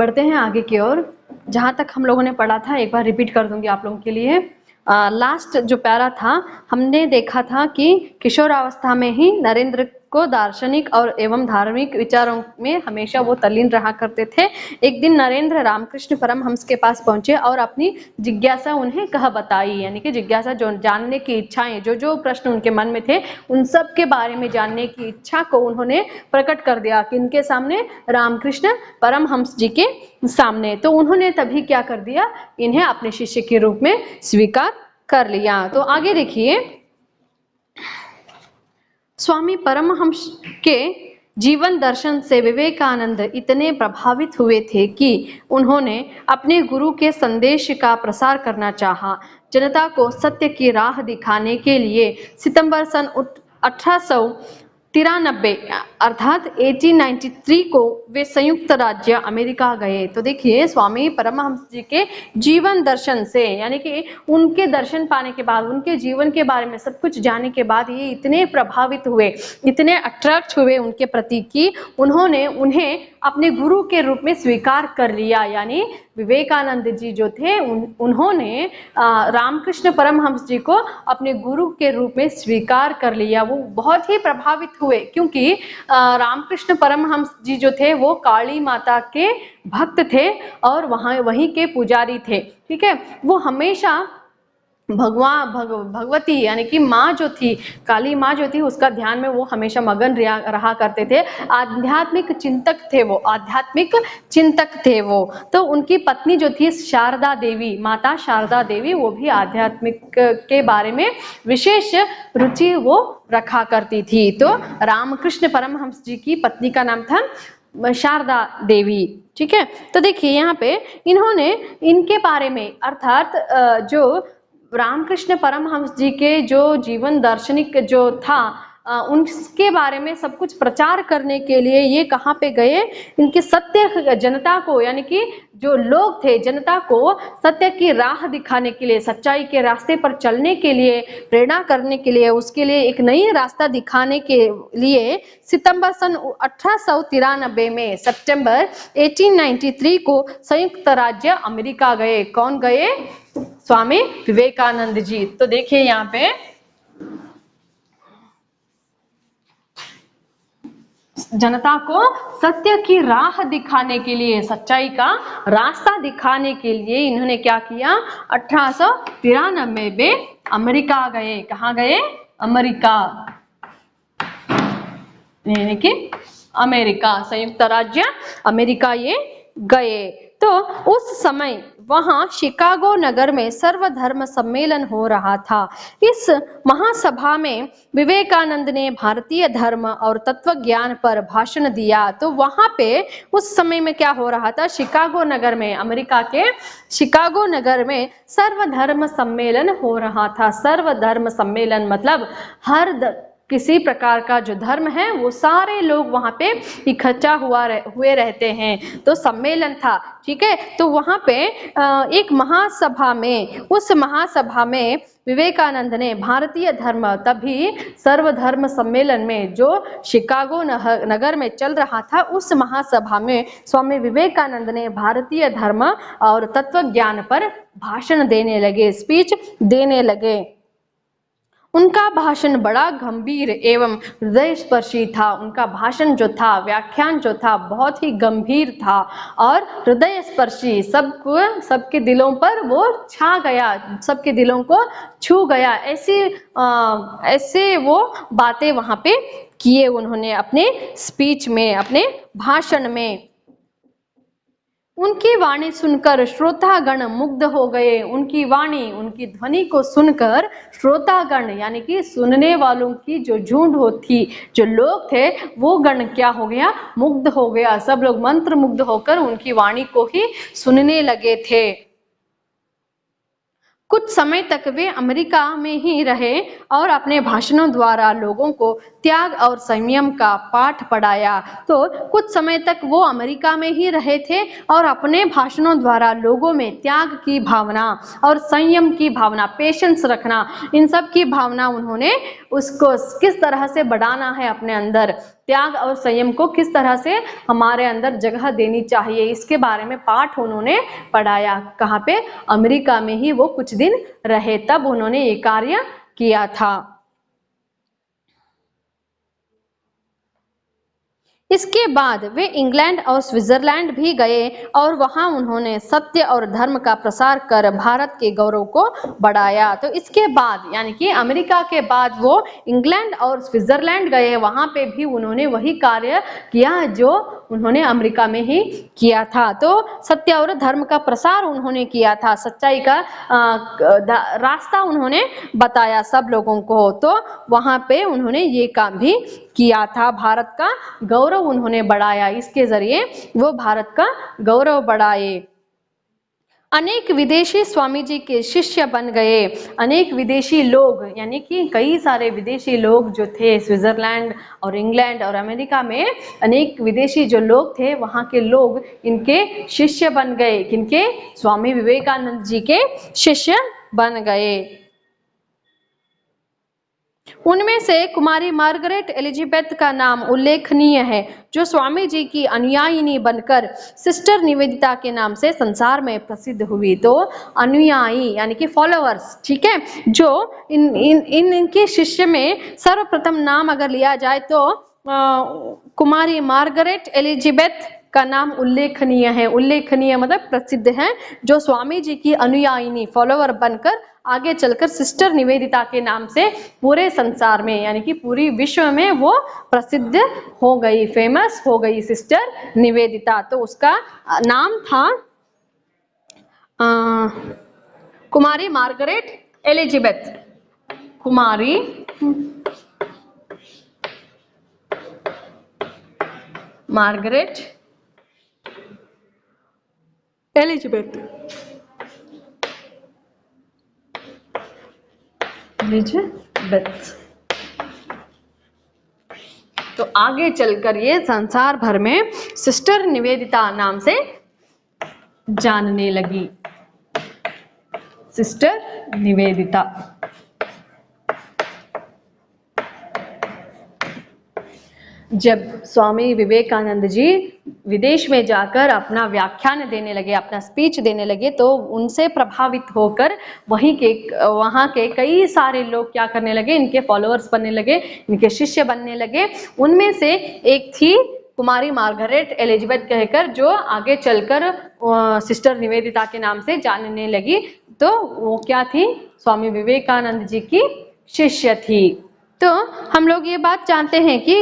बढ़ते हैं आगे की ओर। जहाँ तक हम लोगों ने पढ़ा था एक बार रिपीट कर दूंगी आप लोगों के लिए। लास्ट जो पैरा था हमने देखा था कि किशोरावस्था में ही नरेंद्र को दार्शनिक और एवं धार्मिक विचारों में हमेशा वो तल्लीन रहा करते थे। एक दिन नरेंद्र रामकृष्ण परमहंस के पास पहुंचे और अपनी जिज्ञासा उन्हें कह बताई, यानी कि जिज्ञासा जो जानने की इच्छाएं, जो जो प्रश्न उनके मन में थे उन सब के बारे में जानने की इच्छा को उन्होंने प्रकट कर दिया किनके सामने, रामकृष्ण परमहंस जी के सामने। तो उन्होंने तभी क्या कर दिया, इन्हें अपने शिष्य के रूप में स्वीकार कर लिया। तो आगे देखिए, स्वामी परमहंस के जीवन दर्शन से विवेकानंद इतने प्रभावित हुए थे कि उन्होंने अपने गुरु के संदेश का प्रसार करना चाहा। जनता को सत्य की राह दिखाने के लिए सितंबर सन 1893 अर्थात 1893 को वे संयुक्त राज्य अमेरिका गए। तो देखिए, स्वामी परमहंस जी के जीवन दर्शन से, यानी कि उनके दर्शन पाने के बाद, उनके जीवन के बारे में सब कुछ जानने के बाद ये इतने प्रभावित हुए, इतने अट्रैक्ट हुए उनके प्रति कि उन्होंने उन्हें अपने गुरु के रूप में स्वीकार कर लिया। यानी विवेकानंद जी जो थे उन्होंने रामकृष्ण परमहंस जी को अपने गुरु के रूप में स्वीकार कर लिया। वो बहुत ही प्रभावित हुए क्योंकि रामकृष्ण परमहंस जी जो थे वो काली माता के भक्त थे और वहीं के पुजारी थे। ठीक है, वो हमेशा भगवती यानी कि माँ जो थी, काली माँ जो थी, उसका ध्यान में वो हमेशा मगन रहा करते थे। आध्यात्मिक चिंतक थे वो, आध्यात्मिक चिंतक थे वो। तो उनकी पत्नी जो थी शारदा देवी, माता शारदा देवी, वो भी आध्यात्मिक के बारे में विशेष रुचि वो रखा करती थी। तो रामकृष्ण परमहंस जी की पत्नी का नाम था शारदा देवी। ठीक है, तो देखिए यहाँ पे इन्होंने इनके बारे में, अर्थात जो रामकृष्ण परमहंस जी के जो जीवन दार्शनिक जो था उनके बारे में सब कुछ प्रचार करने के लिए ये कहाँ पे गए, इनकी सत्य जनता को, यानी कि जो लोग थे जनता को सत्य की राह दिखाने के लिए, सच्चाई के रास्ते पर चलने के लिए प्रेरणा करने के लिए, उसके लिए एक नई रास्ता दिखाने के लिए सितंबर सन 1893 में, सितंबर 1893 को संयुक्त राज्य अमेरिका गए। कौन गए? स्वामी विवेकानंद जी। तो देखिए यहाँ पे जनता को सत्य की राह दिखाने के लिए, सच्चाई का रास्ता दिखाने के लिए इन्होंने क्या किया, 1893 में अमेरिका गए। कहाँ गए? अमेरिका, यानी कि अमेरिका, संयुक्त राज्य अमेरिका ये गए। तो उस समय वहां शिकागो नगर में सर्वधर्म सम्मेलन हो रहा था। इस महासभा में विवेकानंद ने भारतीय धर्म और तत्व ज्ञान पर भाषण दिया। तो वहां पे उस समय में क्या हो रहा था, शिकागो नगर में, अमेरिका के शिकागो नगर में सर्वधर्म सम्मेलन हो रहा था। सर्वधर्म सम्मेलन मतलब किसी प्रकार का जो धर्म है वो सारे लोग वहां पे इकट्ठा हुए रहते हैं। तो सम्मेलन था। ठीक है, तो वहां पे एक महासभा में, उस महासभा में विवेकानंद ने भारतीय धर्म, तभी सर्वधर्म सम्मेलन में जो शिकागो नगर में चल रहा था, उस महासभा में स्वामी विवेकानंद ने भारतीय धर्म और तत्व ज्ञान पर भाषण देने लगे, स्पीच देने लगे। उनका भाषण बड़ा गंभीर एवं हृदय स्पर्शी था। उनका भाषण जो था, व्याख्यान जो था, बहुत ही गंभीर था और हृदय स्पर्शी, सबके दिलों पर वो छा गया, सबके दिलों को छू गया। ऐसे वो बातें वहां पे किए उन्होंने अपने स्पीच में, अपने भाषण में। उनकी वाणी सुनकर श्रोतागण मुग्ध हो गए। उनकी वाणी, उनकी ध्वनि को सुनकर श्रोतागण, यानी कि सुनने वालों की जो झुंड होती, जो लोग थे, वो गण क्या हो गया, मुग्ध हो गया। सब लोग मंत्र मुग्ध होकर उनकी वाणी को ही सुनने लगे थे। कुछ समय तक वे अमेरिका में ही रहे और अपने भाषणों द्वारा लोगों को त्याग और संयम का पाठ पढ़ाया। तो कुछ समय तक वो अमेरिका में ही रहे थे और अपने भाषणों द्वारा लोगों में त्याग की भावना और संयम की भावना, पेशेंस रखना, इन सब की भावना उन्होंने उसको किस तरह से बढ़ाना है अपने अंदर, त्याग और संयम को किस तरह से हमारे अंदर जगह देनी चाहिए, इसके बारे में पाठ उन्होंने पढ़ाया। कहाँ पे? अमेरिका में ही वो कुछ दिन रहे, तब उन्होंने ये कार्य किया था। इसके बाद वे इंग्लैंड और स्विट्जरलैंड भी गए और वहां उन्होंने सत्य और धर्म का प्रसार कर भारत के गौरव को बढ़ाया। तो इसके बाद यानी कि अमेरिका के बाद वो इंग्लैंड और स्विट्जरलैंड गए, वहां पे भी उन्होंने वही कार्य किया जो उन्होंने अमेरिका में ही किया था। तो सत्य और धर्म का प्रसार उन्होंने किया था, सच्चाई का रास्ता उन्होंने बताया सब लोगों को। तो वहां पे उन्होंने ये काम भी किया था, भारत का गौरव उन्होंने बढ़ाया, इसके जरिए वो भारत का गौरव बढ़ाए। अनेक विदेशी स्वामी जी के शिष्य बन गए। अनेक विदेशी लोग यानी कि कई सारे विदेशी लोग जो थे स्विट्जरलैंड और इंग्लैंड और अमेरिका में, अनेक विदेशी जो लोग थे वहाँ के लोग इनके शिष्य बन गए। किनके? स्वामी विवेकानंद जी के शिष्य बन गए। उनमें से कुमारी मार्गरेट एलिजाबेथ का नाम उल्लेखनीय है, जो स्वामी जी की अनुयायिनी बनकर सिस्टर निवेदिता के नाम से संसार में प्रसिद्ध हुई। तो अनुयायी यानी कि फॉलोअर्स, ठीक है, जो इनके शिष्य में सर्वप्रथम नाम अगर लिया जाए तो कुमारी मार्गरेट एलिजाबेथ का नाम उल्लेखनीय है। उल्लेखनीय मतलब प्रसिद्ध है, जो स्वामी जी की अनुयायिनी फॉलोअर बनकर आगे चलकर सिस्टर निवेदिता के नाम से पूरे संसार में यानी कि पूरी विश्व में वो प्रसिद्ध हो गई, फेमस हो गई सिस्टर निवेदिता। तो उसका नाम था कुमारी मार्गरेट एलिजाबेथ। कुमारी मार्गरेट एलिजाबेथ। तो आगे चलकर ये संसार भर में सिस्टर निवेदिता नाम से जानने लगी। सिस्टर निवेदिता। जब स्वामी विवेकानंद जी विदेश में जाकर अपना व्याख्यान देने लगे, अपना स्पीच देने लगे, तो उनसे प्रभावित होकर वहाँ के कई सारे लोग क्या करने लगे, इनके फॉलोअर्स बनने लगे, इनके शिष्य बनने लगे। उनमें से एक थी कुमारी मार्गरेट एलिजाबेथ कहकर, जो आगे चलकर सिस्टर निवेदिता के नाम से जानने लगी। तो वो क्या थी? स्वामी विवेकानंद जी की शिष्य थी। तो हम लोग ये बात जानते हैं कि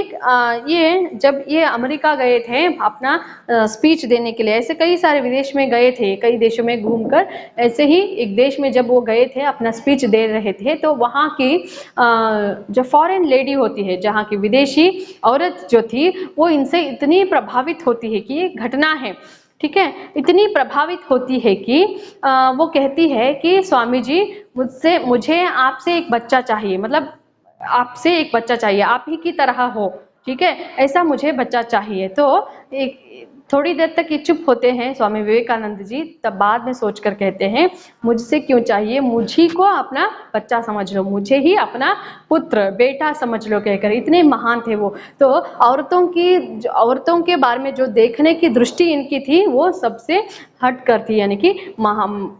ये जब ये अमेरिका गए थे अपना स्पीच देने के लिए, ऐसे कई सारे विदेश में गए थे, कई देशों में घूमकर, ऐसे ही एक देश में जब वो गए थे अपना स्पीच दे रहे थे, तो वहाँ की जो फॉरेन लेडी होती है, जहाँ की विदेशी औरत जो थी, वो इनसे इतनी प्रभावित होती है कि ये घटना है, ठीक है, इतनी प्रभावित होती है कि वो कहती है कि स्वामी जी मुझे आपसे एक बच्चा चाहिए, मतलब आपसे एक बच्चा चाहिए, आप ही की तरह हो, ठीक है, ऐसा मुझे बच्चा चाहिए। तो एक थोड़ी देर तक ये चुप होते हैं स्वामी विवेकानंद जी, तब बाद में सोचकर कहते हैं, मुझसे क्यों चाहिए, मुझी को अपना बच्चा समझ लो, मुझे ही अपना पुत्र बेटा समझ लो, कहकर इतने महान थे वो। तो औरतों के बारे में जो देखने की दृष्टि इनकी थी वो सबसे हट कर थी, यानी कि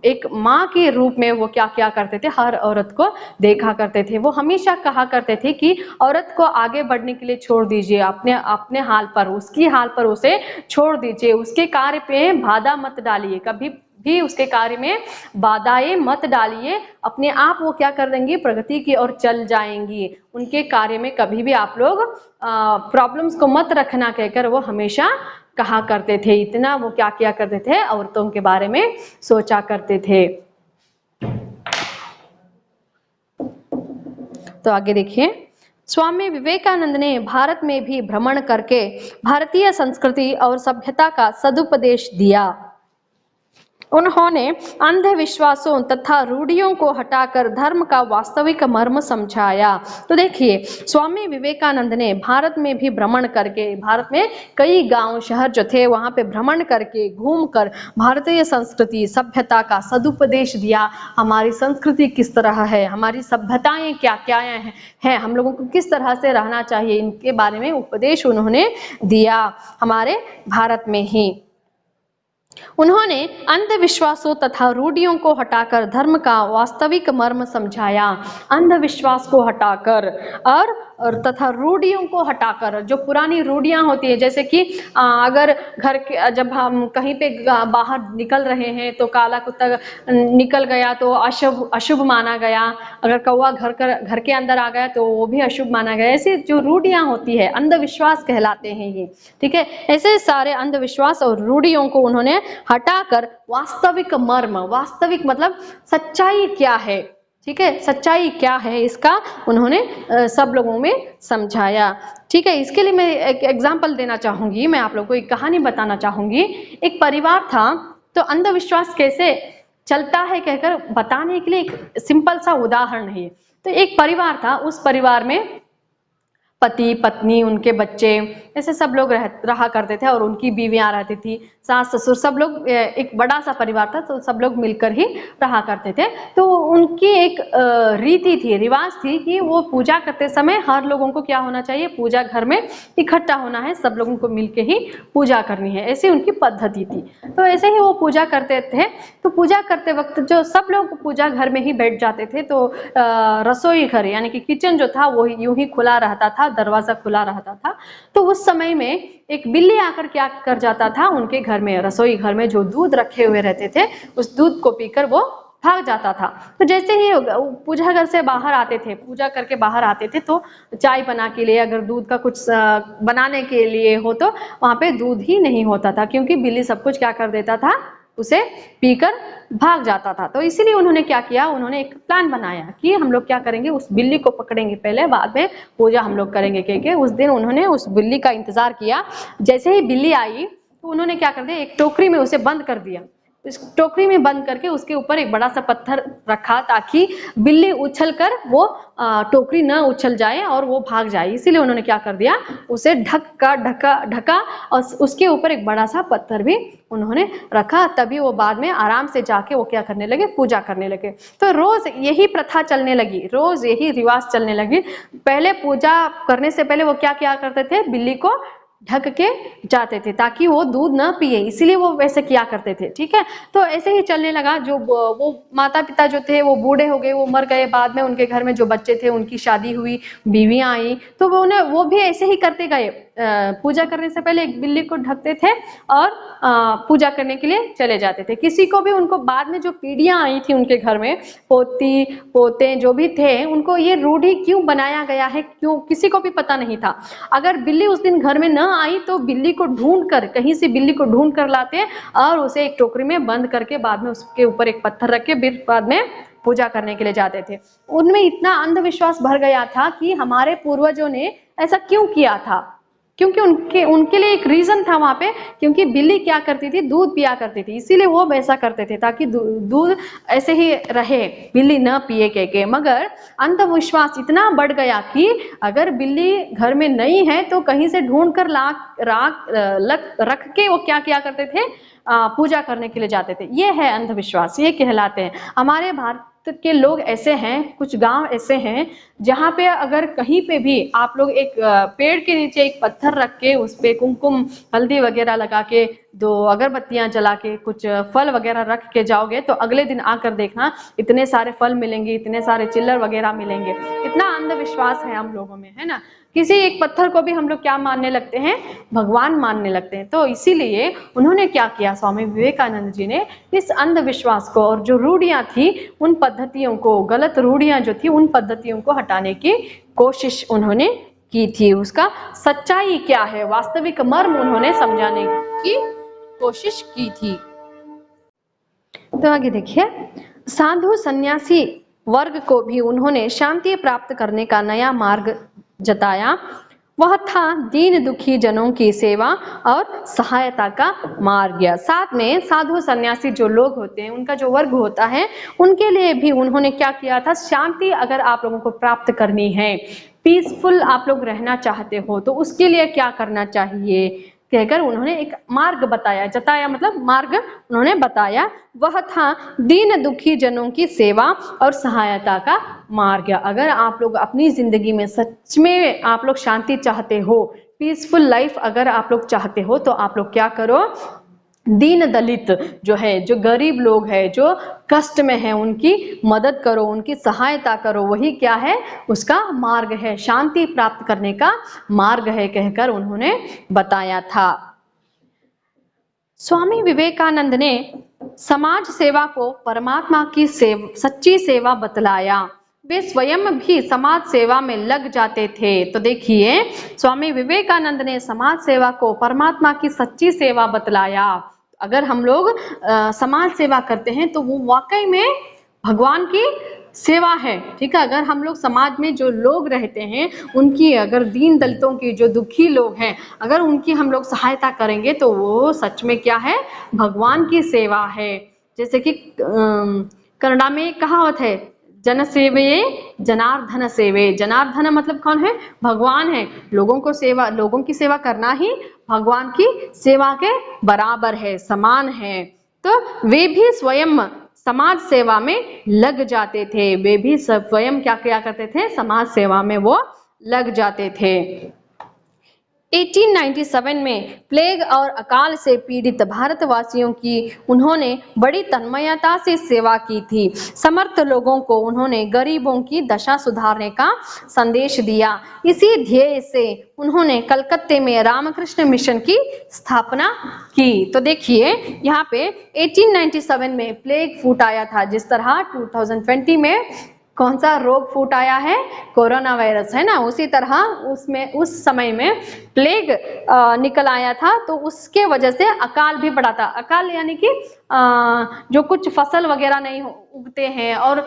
एक माँ के रूप में वो क्या क्या करते थे, हर औरत को देखा करते थे। वो हमेशा कहा करते थे कि औरत को आगे बढ़ने के लिए छोड़ दीजिए, अपने हाल पर, उसकी हाल पर उसे छोड़ दीजिए, उसके कार्य पे बाधा मत डालिए, कभी भी उसके कार्य में बाधाएं मत डालिए, अपने आप वो क्या कर देंगी, प्रगति की ओर चल जाएंगी, उनके कार्य में कभी भी आप लोग प्रॉब्लम्स को मत रखना, कहकर वो हमेशा कहा करते थे। इतना वो क्या किया करते थे, औरतों के बारे में सोचा करते थे। तो आगे देखिए, स्वामी विवेकानंद ने भारत में भी भ्रमण करके भारतीय संस्कृति और सभ्यता का सदुपदेश दिया। उन्होंने अंधविश्वासों तथा रूढ़ियों को हटाकर धर्म का वास्तविक मर्म समझाया। तो देखिए, स्वामी विवेकानंद ने भारत में भी भ्रमण करके, भारत में कई गांव शहर जो थे वहां पे भ्रमण करके, घूमकर भारतीय संस्कृति सभ्यता का सदुपदेश दिया। हमारी संस्कृति किस तरह है, हमारी सभ्यताएं क्या क्या हैं, हम लोगों को किस तरह से रहना चाहिए, इनके बारे में उपदेश उन्होंने दिया हमारे भारत में ही। उन्होंने अंधविश्वासों तथा रूढ़ियों को हटाकर धर्म का वास्तविक मर्म समझाया। अंधविश्वास को हटाकर और तथा रूढ़ियों को हटाकर, जो पुरानी रूढ़ियां होती है, जैसे कि अगर घर के जब हम कहीं पे बाहर निकल रहे हैं तो काला कुत्ता निकल गया तो अशुभ माना गया, अगर कौवा घर के अंदर आ गया तो वो भी अशुभ माना गया। ऐसी जो रूढ़ियां होती है अंधविश्वास कहलाते हैं ये, ठीक है। ऐसे सारे अंधविश्वास और रूढ़ियों को उन्होंने हटाकर वास्तविक मर्म, वास्तविक मतलब सच्चाई क्या है, ठीक है, सच्चाई क्या है इसका उन्होंने सब लोगों में समझाया, ठीक है। इसके लिए मैं एक एग्जांपल देना चाहूंगी, मैं आप लोगों को एक कहानी बताना चाहूंगी। एक परिवार था, तो अंधविश्वास कैसे चलता है कहकर बताने के लिए एक सिंपल सा उदाहरण है। तो एक परिवार था, उस परिवार में पति पत्नी उनके बच्चे ऐसे सब लोग रहा करते थे, और उनकी बीवियां रहती थी, सास ससुर, सब लोग, एक बड़ा सा परिवार था, तो सब लोग मिलकर ही रहा करते थे। तो उनकी एक रीति थी, रिवाज थी कि वो पूजा करते समय हर लोगों को क्या होना चाहिए, पूजा घर में इकट्ठा होना है, सब लोगों को मिलकर ही पूजा करनी है, ऐसी उनकी पद्धति थी। तो ऐसे ही वो पूजा करते थे। तो पूजा करते वक्त जो सब लोग पूजा घर में ही बैठ जाते थे, तो रसोई घर यानी कि किचन जो था वो यूं ही खुला रहता था, दरवाजा खुला रहता था। तो उस समय में एक बिल्ली आकर क्या कर जाता था, उनके घर में, रसोई घर में जो दूध रखे हुए रहते थे, उस दूध को पीकर वो भाग जाता था। तो जैसे ही पूजा घर से बाहर आते थे, पूजा करके बाहर आते थे, तो चाय बना के लिए, अगर दूध का कुछ बनाने के लिए हो तो वहां पे दूध ही नहीं होता था, क्योंकि बिल्ली सब कुछ क्या कर देता था, उसे पीकर भाग जाता था। तो इसीलिए उन्होंने क्या किया, उन्होंने एक प्लान बनाया कि हम लोग क्या करेंगे, उस बिल्ली को पकड़ेंगे पहले, बाद में पूजा हम लोग करेंगे। क्योंकि उस दिन उन्होंने उस बिल्ली का इंतजार किया। जैसे ही बिल्ली आई तो उन्होंने क्या कर दिया, एक टोकरी में उसे बंद कर दिया। इस टोकरी में बंद करके उसके ऊपर एक बड़ा सा पत्थर रखा, ताकि बिल्ली उछलकर वो टोकरी न उछल जाए और वो भाग जाए। इसीलिए उन्होंने क्या कर दिया, उसे ढका और उसके ऊपर एक बड़ा सा पत्थर भी उन्होंने रखा। तभी वो बाद में आराम से जाके वो क्या करने लगे, पूजा करने लगे। तो रोज यही प्रथा चलने लगी, रोज यही रिवाज चलने लगी। पहले पूजा करने से पहले वो क्या किया करते थे, बिल्ली को ढक के जाते थे ताकि वो दूध न पिए, इसीलिए वो वैसे किया करते थे, ठीक है। तो ऐसे ही चलने लगा। जो वो माता पिता जो थे वो बूढ़े हो गए, वो मर गए, बाद में उनके घर में जो बच्चे थे उनकी शादी हुई, बीवियां आई, तो वो भी ऐसे ही करते गए। पूजा करने से पहले एक बिल्ली को ढकते थे और पूजा करने के लिए चले जाते थे। किसी को भी, उनको बाद में जो पीढ़ियां आई थी उनके घर में, पोती पोते जो भी थे, उनको ये रूढ़ी क्यों बनाया गया है, क्यों, किसी को भी पता नहीं था। अगर बिल्ली उस दिन घर में न आई तो बिल्ली को ढूंढ कर, कहीं से बिल्ली को ढूंढ कर लाते और उसे एक टोकरी में बंद करके बाद में उसके ऊपर एक पत्थर रख के फिर बाद में पूजा करने के लिए जाते थे। उनमें इतना अंधविश्वास भर गया था कि हमारे पूर्वजों ने ऐसा क्यों किया था, क्योंकि उनके लिए एक रीजन था वहां पे, क्योंकि बिल्ली क्या करती थी, दूध पिया करती थी, इसीलिए वो वैसा करते थे ताकि दूध ऐसे ही रहे, बिल्ली न पिए के। मगर अंधविश्वास इतना बढ़ गया कि अगर बिल्ली घर में नहीं है तो कहीं से ढूंढ कर रख के वो क्या किया करते थे, पूजा करने के लिए जाते थे। ये है अंधविश्वास, ये कहलाते हैं। हमारे भारत के लोग ऐसे हैं, कुछ गांव ऐसे हैं जहाँ पे अगर कहीं पे भी आप लोग एक पेड़ के नीचे एक पत्थर रख के उस पे कुमकुम हल्दी वगैरह लगा के, दो अगरबत्तियां जला के, कुछ फल वगैरह रख के जाओगे तो अगले दिन आकर देखना इतने सारे फल मिलेंगे, इतने सारे चिल्लर वगैरह मिलेंगे। इतना अंधविश्वास है हम लोगों में, है ना। किसी एक पत्थर को भी हम लोग क्या मानने लगते हैं, भगवान मानने लगते हैं। तो इसीलिए उन्होंने क्या किया, स्वामी विवेकानंद जी ने इस अंधविश्वास को और जो रूढ़ियां थी उन पद्धतियों को, गलत रूढ़ियां जो थी उन पद्धतियों को हटाने की कोशिश उन्होंने की थी। उसका सच्चाई क्या है, वास्तविक मर्म उन्होंने समझाने की कोशिश की थी। तो आगे देखिए, साधु सन्यासी वर्ग को भी उन्होंने शांति प्राप्त करने का नया मार्ग जताया। वह था दीन दुखी जनों की सेवा और सहायता का मार्ग। साथ में साधु सन्यासी जो लोग होते हैं, उनका जो वर्ग होता है, उनके लिए भी उन्होंने क्या किया था, शांति अगर आप लोगों को प्राप्त करनी है, पीसफुल आप लोग रहना चाहते हो, तो उसके लिए क्या करना चाहिए कहकर उन्होंने एक मार्ग बताया, जताया मतलब मार्ग उन्होंने बताया। वह था दीन दुखी जनों की सेवा और सहायता का मार्ग। अगर आप लोग अपनी जिंदगी में सच में आप लोग शांति चाहते हो, पीसफुल लाइफ अगर आप लोग चाहते हो, तो आप लोग क्या करो, दीन दलित जो है, जो गरीब लोग हैं, जो कष्ट में है, उनकी मदद करो, उनकी सहायता करो, वही क्या है, उसका मार्ग है, शांति प्राप्त करने का मार्ग है कहकर उन्होंने बताया था। स्वामी विवेकानंद ने समाज सेवा को परमात्मा की सच्ची सेवा बतलाया। वे स्वयं भी समाज सेवा में लग जाते थे। तो देखिए, स्वामी विवेकानंद ने समाज सेवा को परमात्मा की सच्ची सेवा बतलाया। अगर हम लोग समाज सेवा करते हैं तो वो वाकई में भगवान की सेवा है, ठीक है। अगर हम लोग समाज में जो लोग रहते हैं, उनकी, अगर दीन दलितों की, जो दुखी लोग हैं, अगर उनकी हम लोग सहायता करेंगे, तो वो सच में क्या है, भगवान की सेवा है। जैसे कि कन्नड़ा में कहावत है, जन सेवे जनार्दन सेवे। जनार्दन मतलब कौन है, भगवान है। लोगों को सेवा, लोगों की सेवा करना ही भगवान की सेवा के बराबर है, समान है। तो वे भी स्वयं समाज सेवा में लग जाते थे, वे भी स्वयं क्या किया करते थे, समाज सेवा में वो लग जाते थे। 1897 में प्लेग और अकाल से पीड़ित भारतवासियों की उन्होंने बड़ी तन्मयता से सेवा की थी। समर्थ लोगों को उन्होंने गरीबों की दशा सुधारने का संदेश दिया। इसी ध्येय से उन्होंने कलकत्ते में रामकृष्ण मिशन की स्थापना की। तो देखिए, यहाँ पे 1897 में प्लेग फूट आया था, जिस तरह 2020 में कौन सा रोग फूट आया है, कोरोना वायरस, है ना। उसी तरह उसमें उस समय में प्लेग निकल आया था, तो उसके वजह से अकाल भी पड़ा था। अकाल यानी कि जो कुछ फसल वगैरह नहीं उगते हैं, और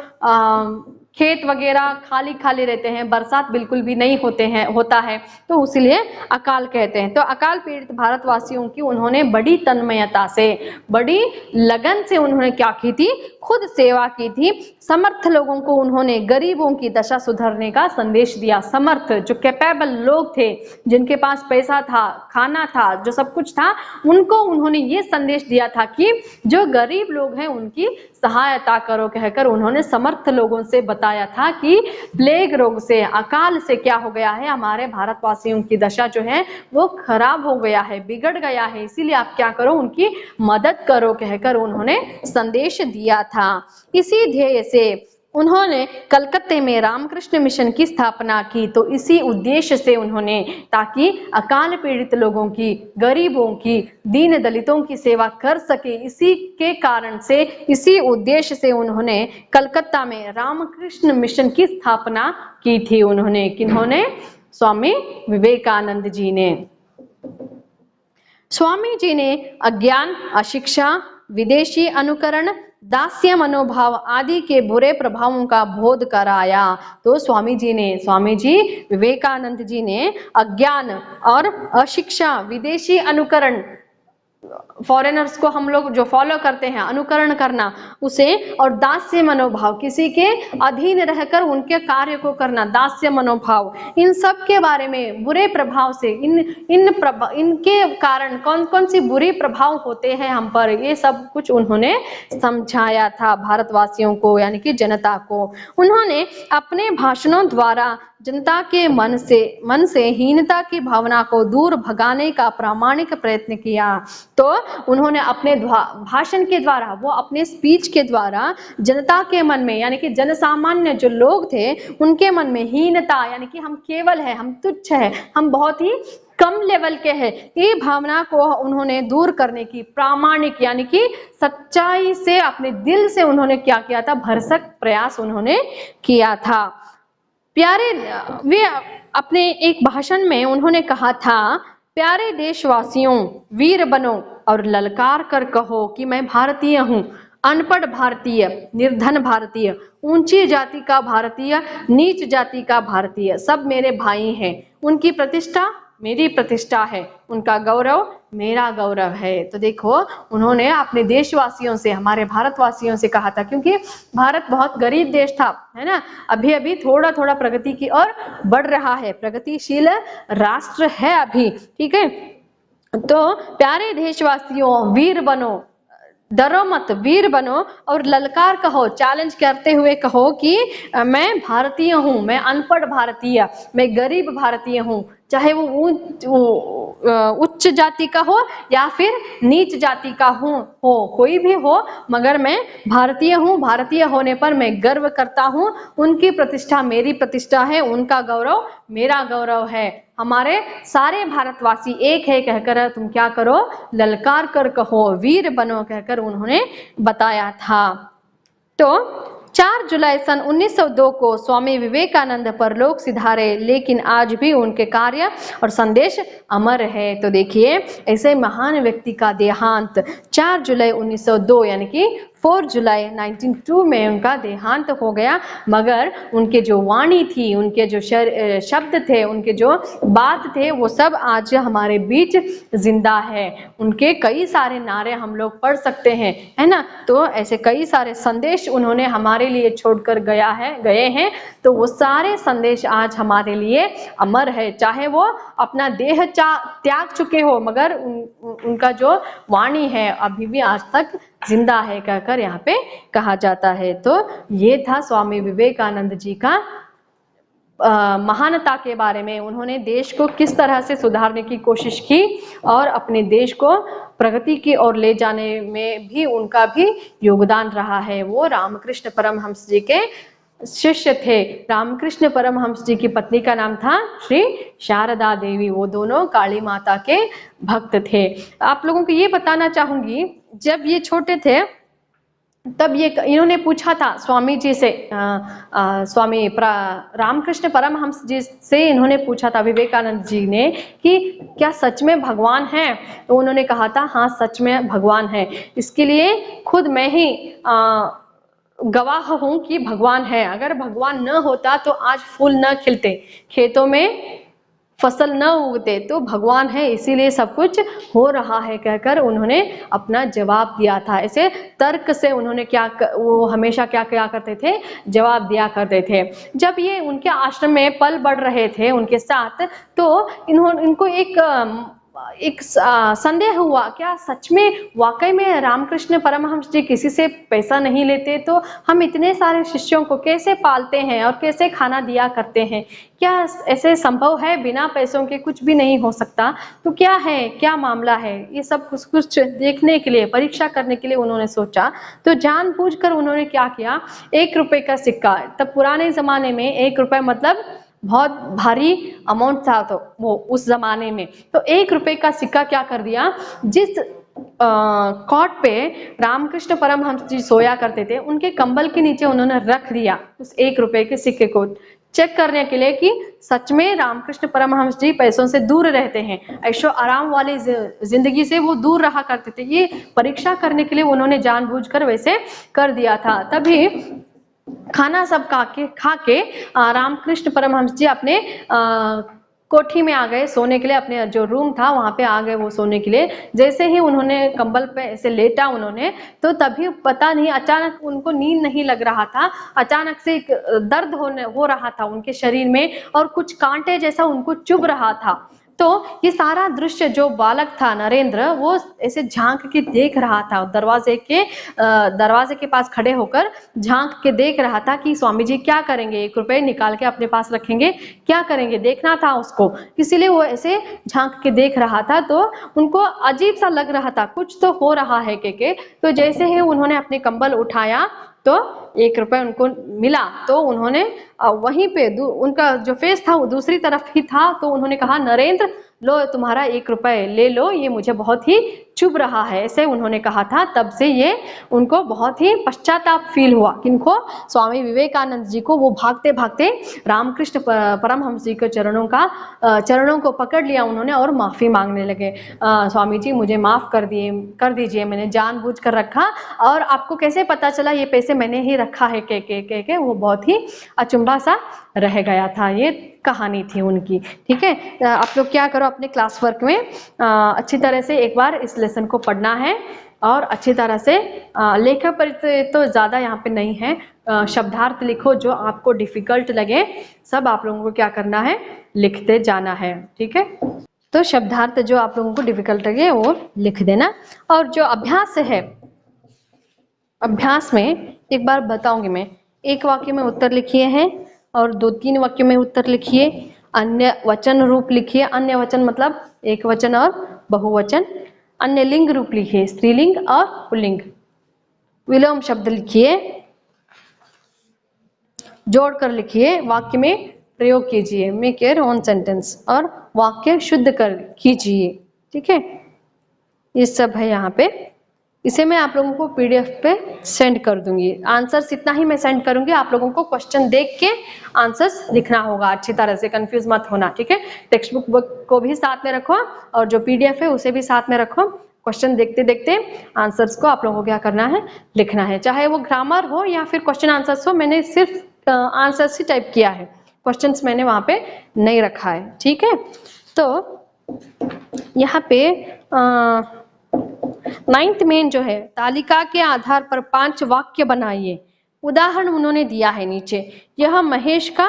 खेत वगैरह खाली खाली रहते हैं, बरसात बिल्कुल भी नहीं होता है, तो इसलिए अकाल कहते हैं। तो अकाल पीड़ित भारतवासियों की उन्होंने बड़ी तन्मयता से, बड़ी लगन से उन्होंने क्या की थी, खुद सेवा की थी। समर्थ लोगों को उन्होंने गरीबों की दशा सुधारने का संदेश दिया। समर्थ, जो कैपेबल लोग थे, जिनके पास पैसा था, खाना था, जो सब कुछ था, उनको उन्होंने ये संदेश दिया था कि जो गरीब लोग हैं उनकी सहायता करो कहकर उन्होंने समर्थ लोगों से बताया था कि प्लेग रोग से, अकाल से क्या हो गया है, हमारे भारतवासियों की दशा जो है वो खराब हो गया है, बिगड़ गया है, इसीलिए आप क्या करो, उनकी मदद करो कहकर उन्होंने संदेश दिया था। इसी ध्येय से उन्होंने कलकत्ते में रामकृष्ण मिशन की स्थापना की। तो इसी उद्देश्य से उन्होंने, ताकि अकाल पीड़ित लोगों की, गरीबों की, दीन दलितों की सेवा कर सके, इसी के कारण से, इसी उद्देश्य से उन्होंने कलकत्ता में रामकृष्ण मिशन की स्थापना की थी। उन्होंने, किन्होंने, स्वामी विवेकानंद जी ने। स्वामी जी ने अज्ञान, अशिक्षा, विदेशी अनुकरण, दास्य मनोभाव आदि के बुरे प्रभावों का बोध कराया। तो स्वामी जी विवेकानंद जी ने अज्ञान और अशिक्षा, विदेशी अनुकरण, फॉरेनर्स को हम लोग जो फॉलो करते हैं, अनुकरण करना उसे, और दास्य मनोभाव, किसी के अधीन रहकर उनके कार्य को करना, दास्य मनोभाव, इन सब के बारे में, बुरे प्रभाव से, इनके कारण कौन कौन सी बुरी प्रभाव होते हैं हम पर, ये सब कुछ उन्होंने समझाया था भारतवासियों को, यानी कि जनता को। उन्होंने अपने भाषणों द्वारा जनता के मन से हीनता की भावना को दूर भगाने का प्रामाणिक प्रयत्न किया। तो उन्होंने अपने भाषण के द्वारा, वो अपने स्पीच के द्वारा जनता के मन में, यानी कि जनसामान्य जो लोग थे, उनके मन में हीनता, यानी कि हम केवल है, हम तुच्छ है, हम बहुत ही कम लेवल के हैं, ये भावना को उन्होंने दूर करने की प्रामाणिक, यानी कि सच्चाई से, अपने दिल से उन्होंने क्या किया था, भरसक प्रयास उन्होंने किया था। प्यारे, वे अपने एक भाषण में उन्होंने कहा था, प्यारे देशवासियों, वीर बनो और ललकार कर कहो कि मैं भारतीय हूँ। अनपढ़ भारतीय, निर्धन भारतीय, ऊंची जाति का भारतीय, नीच जाति का भारतीय, सब मेरे भाई हैं। उनकी प्रतिष्ठा मेरी प्रतिष्ठा है, उनका गौरव मेरा गौरव है। तो देखो, उन्होंने अपने देशवासियों से, हमारे भारतवासियों से कहा था, क्योंकि भारत बहुत गरीब देश था, है ना, अभी अभी थोड़ा थोड़ा प्रगति की ओर बढ़ रहा है, प्रगतिशील राष्ट्र है अभी, ठीक है। तो प्यारे देशवासियों, वीर बनो, डरो मत, वीर बनो और ललकार कहो, चैलेंज करते हुए कहो कि मैं भारतीय हूँ, मैं अनपढ़ भारतीय, मैं गरीब भारतीय हूँ, चाहे वो उच्च जाति का हो या फिर नीच जाति का हो कोई भी हो, मगर मैं भारतीय हूँ, भारतीय होने पर मैं गर्व करता हूँ। उनकी प्रतिष्ठा मेरी प्रतिष्ठा है, उनका गौरव मेरा गौरव है। हमारे सारे भारतवासी एक है कहकर तुम क्या करो, ललकार कर कहो, वीर बनो कहकर उन्होंने बताया था। तो 4 जुलाई सन 1902 को स्वामी विवेकानंद परलोक सिधारे, लेकिन आज भी उनके कार्य और संदेश अमर है। तो देखिए, ऐसे महान व्यक्ति का देहांत 4 जुलाई 1902 यानी कि 4 जुलाई 1902 में उनका देहांत हो गया, मगर उनके जो वाणी थी, उनके जो शब्द थे, उनके जो बात थे, वो सब आज हमारे बीच जिंदा है। उनके कई सारे नारे हम लोग पढ़ सकते हैं, है ना। तो ऐसे कई सारे संदेश उन्होंने हमारे लिए छोड़कर गए हैं। तो वो सारे संदेश आज हमारे लिए अमर है, चाहे वो अपना देह त्याग चुके हो, मगर उनका जो वाणी है अभी भी आज तक जिंदा है कहकर यहाँ पे कहा जाता है। तो ये था स्वामी विवेकानंद जी का महानता के बारे में। उन्होंने देश को किस तरह से सुधारने की कोशिश की और अपने देश को प्रगति की ओर ले जाने में भी उनका भी योगदान रहा है। वो रामकृष्ण परमहंस जी के शिष्य थे। रामकृष्ण परमहंस जी की पत्नी का नाम था श्री शारदा देवी। वो दोनों काली माता के भक्त थे। आप लोगों को ये बताना चाहूंगी, जब ये छोटे थे तब ये इन्होंने पूछा था स्वामी जी से, स्वामी रामकृष्ण परमहंस जी से इन्होंने पूछा था, विवेकानंद जी ने, कि क्या सच में भगवान है? तो उन्होंने कहा था हाँ, सच में भगवान है। इसके लिए खुद मैं ही गवाह हूं कि भगवान है। अगर भगवान न होता तो आज फूल न खिलते, खेतों में फसल न उगते, तो भगवान है इसीलिए सब कुछ हो रहा है कहकर उन्होंने अपना जवाब दिया था। ऐसे तर्क से उन्होंने वो हमेशा क्या करते थे, जवाब दिया करते थे। जब ये उनके आश्रम में पल बढ़ रहे थे उनके साथ, तो इनको एक संदेह हुआ, क्या सच में वाकई में रामकृष्ण परमहंस जी किसी से पैसा नहीं लेते? तो हम इतने सारे शिष्यों को कैसे पालते हैं और कैसे खाना दिया करते हैं? क्या ऐसे संभव है? बिना पैसों के कुछ भी नहीं हो सकता। तो क्या है, क्या मामला है? ये सब कुछ देखने के लिए, परीक्षा करने के लिए उन्होंने सोचा। तो जानबूझकर उन्होंने क्या किया, 1 रुपए का सिक्का, तब पुराने जमाने में 1 रुपए मतलब बहुत भारी अमाउंट था, तो वो उस जमाने में, तो 1 रुपए का सिक्का क्या कर दिया, जिस कॉट पे रामकृष्ण परमहंस जी सोया करते थे, उनके कंबल के नीचे उन्होंने रख दिया उस 1 रुपए के सिक्के को, चेक करने के लिए कि सच में रामकृष्ण परमहंस जी पैसों से दूर रहते हैं, ऐशो आराम वाली जिंदगी से वो दूर रहा करते थे। ये परीक्षा करने के लिए उन्होंने जानबूझकर वैसे कर दिया था। तभी खाना सब खा के रामकृष्ण परमहंस जी अपने कोठी में आ गए सोने के लिए, अपने जो रूम था वहां पे आ गए वो सोने के लिए। जैसे ही उन्होंने कंबल पे ऐसे लेटा उन्होंने, तो तभी पता नहीं अचानक उनको नींद नहीं लग रहा था, अचानक से एक दर्द हो रहा था उनके शरीर में और कुछ कांटे जैसा उनको चुभ रहा था। तो ये सारा दृश्य जो बालक था नरेंद्र, वो ऐसे झांक के देख रहा था, दरवाजे के पास खड़े होकर झांक के देख रहा था कि स्वामी जी क्या करेंगे, 1 रुपए निकाल के अपने पास रखेंगे, क्या करेंगे, देखना था उसको, इसीलिए वो ऐसे झांक के देख रहा था। तो उनको अजीब सा लग रहा था, कुछ तो हो रहा है के। तो जैसे ही उन्होंने अपने कंबल उठाया तो 1 रुपए उनको मिला, तो उन्होंने वहीं पे उनका जो फेस था वो दूसरी तरफ ही था, तो उन्होंने कहा, नरेंद्र लो तुम्हारा 1 रुपए ले लो, ये मुझे बहुत ही चुभ रहा है, ऐसे उन्होंने कहा था। तब से ये उनको बहुत ही पश्चाताप फील हुआ। किनको? स्वामी विवेकानंद जी को। वो भागते भागते रामकृष्ण परमहंस जी के चरणों को पकड़ लिया उन्होंने और माफी मांगने लगे। स्वामी जी मुझे माफ कर दीजिए, मैंने जानबूझ कर रखा, और आपको कैसे पता चला ये पैसे मैंने ही रखा है के वो बहुत ही अचंभा सा रह गया था। ये कहानी थी उनकी। ठीक है, आप लोग क्या करो, अपने क्लास वर्क में अच्छी तरह से एक बार इस लेसन को पढ़ना है और अच्छी तरह से लेखा परिचय तो ज़्यादा यहाँ पे नहीं है, शब्दार्थ लिखो जो आपको डिफिकल्ट लगे, सब आप लोगों को क्या करना है, लिखते जाना है। ठीक है, तो शब्दार्थ जो आप लोगों को डिफिकल्ट लगे वो लिख देना। और जो अभ्यास है, अभ्यास में एक बार बताऊंगी मैं, एक वाक्य में उत्तर लिखिए हैं और 2-3 वाक्य में उत्तर लिखिए। अन्य वचन रूप लिखिए। अन्य वचन मतलब एक वचन और बहुवचन। अन्य लिंग रूप लिखिए, स्त्रीलिंग और पुल्लिंग। विलोम शब्द लिखिए, जोड़कर लिखिए, वाक्य में प्रयोग कीजिए, मेक योर ओन सेंटेंस, और वाक्य शुद्ध कर कीजिए। ठीक है, ये सब है यहाँ पे। इसे मैं आप लोगों को पीडीएफ पे सेंड कर दूंगी। आंसर्स इतना ही मैं सेंड करूंगी, आप लोगों को क्वेश्चन देख के आंसर्स लिखना होगा अच्छी तरह से, कंफ्यूज मत होना। ठीक है, टेक्स्ट बुक को भी साथ में रखो और जो पीडीएफ है उसे भी साथ में रखो। क्वेश्चन देखते देखते आंसर्स को आप लोगों को क्या करना है, लिखना है, चाहे वो ग्रामर हो या फिर क्वेश्चन आंसर्स हो। मैंने सिर्फ आंसर्स ही टाइप किया है, क्वेश्चंस मैंने वहां पे नहीं रखा है। ठीक है, तो यहाँ पे 9th मेन जो है, तालिका के आधार पर 5 वाक्य बनाइए। उदाहरण उन्होंने दिया है नीचे। यह महेश का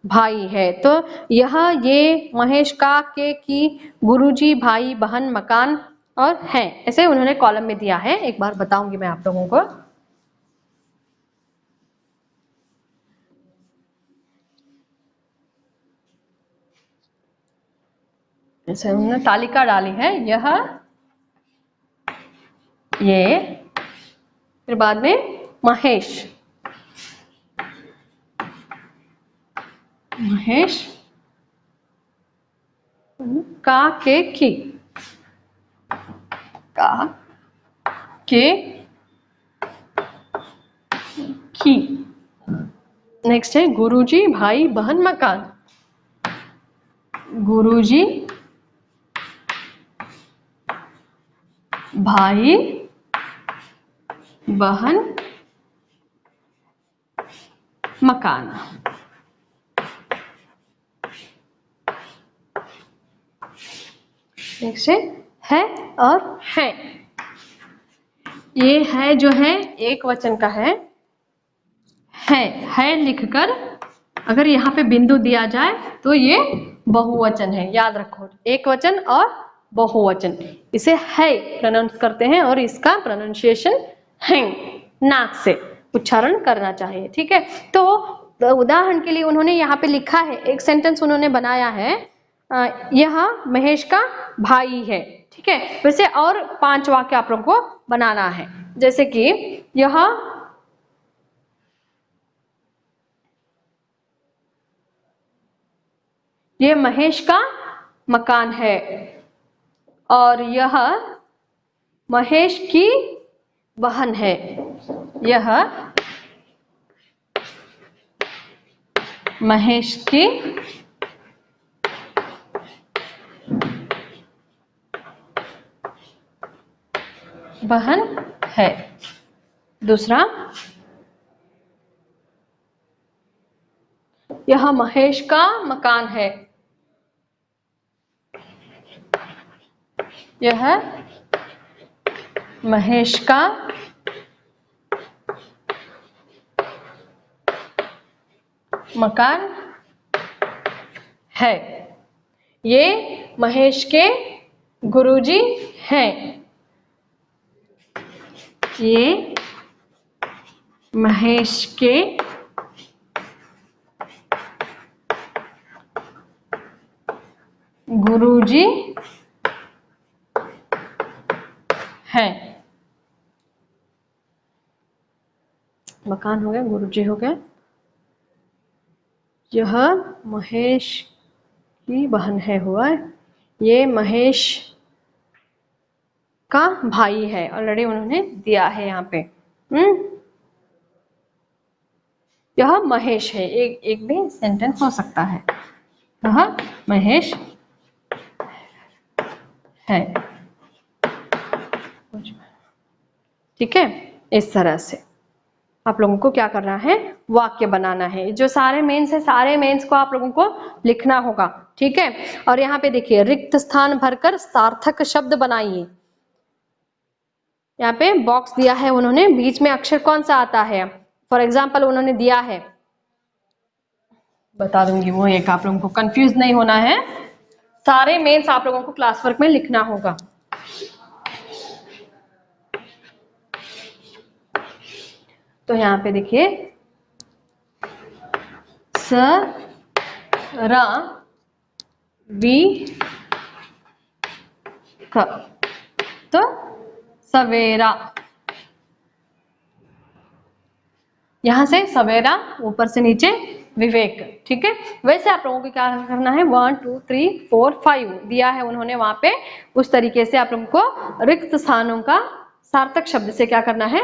भाई है, तो ये महेश का, के, की, गुरुजी, भाई, बहन, मकान और है, ऐसे उन्होंने कॉलम में दिया है। एक बार बताऊंगी मैं आप लोगों को। जैसे उन्होंने तालिका डाली है, यह, ये, फिर बाद में महेश, महेश का, के, की। नेक्स्ट है गुरुजी, भाई, बहन, मकान। गुरुजी, भाई, बहन, मकान। नेक्स्ट है और है। ये है जो है एक वचन का है लिखकर अगर यहाँ पे बिंदु दिया जाए तो ये बहुवचन है, याद रखो, एक वचन और बहुवचन। इसे है प्रोनाउंस करते हैं और इसका प्रोनाउंसिएशन है, नाक से उच्चारण करना चाहिए। ठीक है, तो उदाहरण के लिए उन्होंने यहाँ पे लिखा है, एक सेंटेंस उन्होंने बनाया है, यह महेश का भाई है। ठीक है, वैसे और 5 वाक्य आप लोगों को बनाना है, जैसे कि ये महेश का मकान है और यह महेश की बहन है। यह महेश की बहन है। दूसरा, यह महेश का मकान है। यह महेश का मकान है। ये महेश के गुरुजी हैं। ये महेश के गुरुजी हैं। मकान हो गया, गुरुजी हो गया। यह महेश की बहन है हुआ। ये महेश का भाई है, ऑलरेडी उन्होंने दिया है यहाँ पे। यह महेश है, एक भी सेंटेंस हो सकता है, यह महेश है। ठीक है, इस तरह से आप लोगों को क्या करना है, वाक्य बनाना है। जो सारे मेंस है, सारे मेंस को आप लोगों को लिखना होगा। ठीक है, और यहाँ पे देखिए रिक्त स्थान भरकर सार्थक शब्द बनाइए। यहाँ पे बॉक्स दिया है उन्होंने, बीच में अक्षर कौन सा आता है। फॉर एग्जाम्पल उन्होंने दिया है, बता दूंगी वो एक, आप लोगों को कंफ्यूज नहीं होना है। सारे मेंस आप लोगों को क्लास वर्क में लिखना होगा। तो यहाँ पे देखिए स र वी क, तो सवेरा, यहां से सवेरा, ऊपर से नीचे विवेक। ठीक है, वैसे आप लोगों को क्या करना है, 1 2 3 4 5 दिया है उन्होंने वहां पे, उस तरीके से आप लोगों को रिक्त स्थानों का सार्थक शब्द से क्या करना है,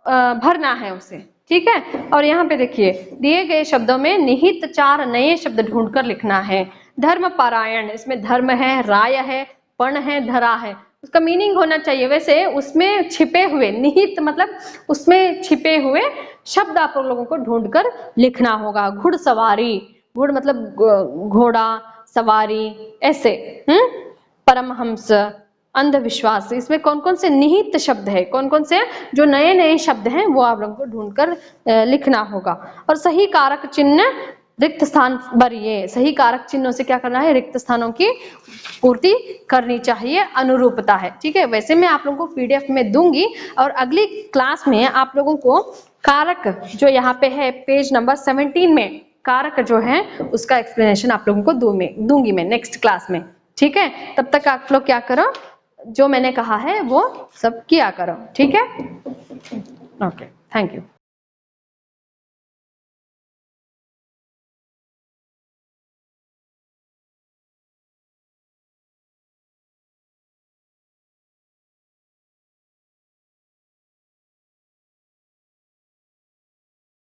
भरना है उसे। ठीक है, और यहाँ पे देखिए दिए गए शब्दों में निहित 4 नए शब्द ढूंढकर लिखना है। धर्म पारायण, इसमें धर्म है, राय है, पण है, धरा है, उसका मीनिंग होना चाहिए। वैसे उसमें छिपे हुए, निहित मतलब उसमें छिपे हुए शब्द आप लोगों को ढूंढकर लिखना होगा। घुड़सवारी, घुड़ मतलब घोड़ा, सवारी, ऐसे। परमहंस, अंधविश्वास, इसमें कौन कौन से निहित शब्द है, कौन कौन से जो नए नए शब्द हैं वो आप लोगों को ढूंढकर लिखना होगा। और सही कारक चिन्ह रिक्त स्थान भरिए, सही कारक चिन्हों से क्या करना है, रिक्त स्थानों की पूर्ति करनी चाहिए, अनुरूपता है। ठीक है, वैसे मैं आप लोगों को पीडीएफ में दूंगी, और अगली क्लास में आप लोगों को कारक जो यहाँ पे है पेज नंबर 17 में कारक जो है उसका एक्सप्लेनेशन आप लोगों को दूंगी मैं नेक्स्ट क्लास में। ठीक है, तब तक आप लोग क्या करो, जो मैंने कहा है वो सब किया करो। ठीक है, ओके, थैंक यू।